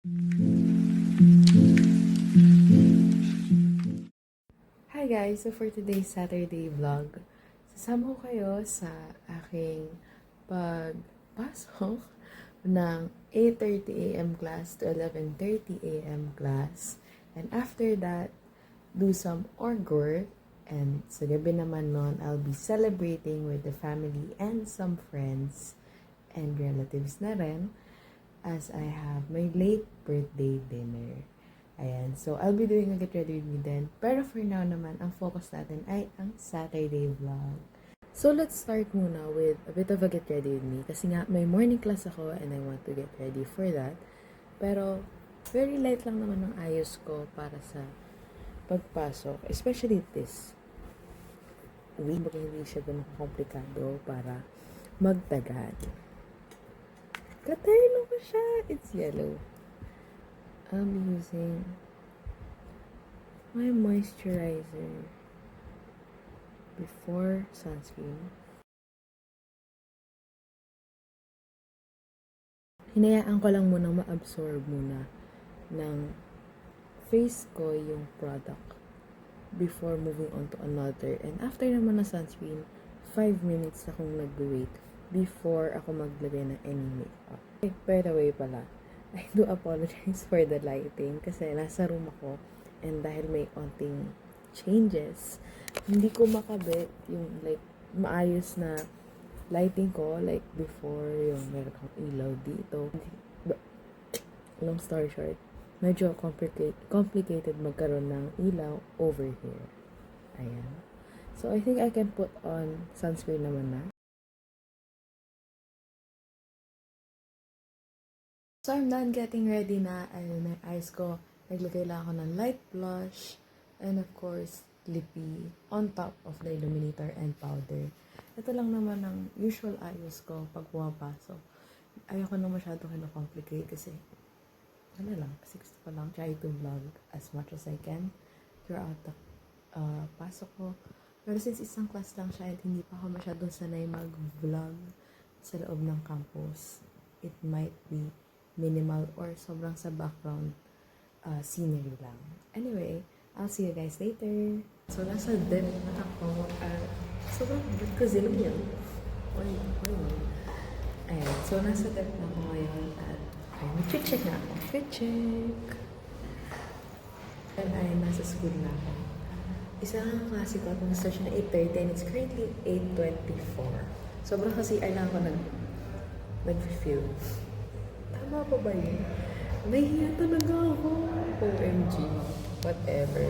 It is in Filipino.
Hi guys! So for today's Saturday vlog, sasama ko kayo sa aking pagpasok ng 8:30 a.m. class to 11:30 a.m. class. And after that, do some org work. And sa gabi naman nun, I'll be celebrating with the family and some friends and relatives na rin as I have my late birthday dinner. Ayan. So, I'll be doing a get ready with me then. Pero for now naman, ang focus natin ay ang Saturday vlog. So, let's start muna with a bit of a get ready with me. Kasi nga, may morning class ako and I want to get ready for that. Pero, very light lang naman ang ayos ko para sa pagpasok. Especially this week. Hindi siya ganun komplikado para magtagad. Katarlo ko siya. It's yellow. I'll be using my moisturizer before sunscreen. Hinayaan ko lang munang ma-absorb muna ng face ko yung product before moving on to another. And after naman na sunscreen, 5 minutes akong nag-wait before ako maglagay ng any makeup. By the way pala, I do apologize for the lighting kasi nasa room ako and dahil may onting changes, hindi ko makabit yung like maayos na lighting ko like before yung meron akong ilaw dito. Long story short, medyo complicated magkaroon ng ilaw over here. Ayan. So I think I can put on sunscreen naman na. So, I'm done getting ready na. Ayun na yung eyes ko. Naglagay lang ako ng light blush. And of course, lippy on top of the illuminator and powder. Ito lang naman ang usual ayos ko pag pumapasok. Ayoko na masyado kino-complicate kasi ano lang, kasi gusto ko lang try to vlog as much as I can throughout the pasok ko. Pero since isang class lang siya at hindi pa ako masyadong sanay mag-vlog sa loob ng campus, it might be minimal or sobrang sa background scenery lang. Anyway, I'll see you guys later. So, nasa dep na ako at sobrang ba't ko zilong yun? Oy. Ayan, so nasa dep na ako ngayon at mag-fit check na ako. Fit check! And ay, nasa school na ako. Isang klase ko at mag-start siya na 8:30 and it's currently 8:24. Sobrang kasi ay lang ako nag-feel. Tama pa ba yun? Nahihiya talaga ako. OMG. Whatever.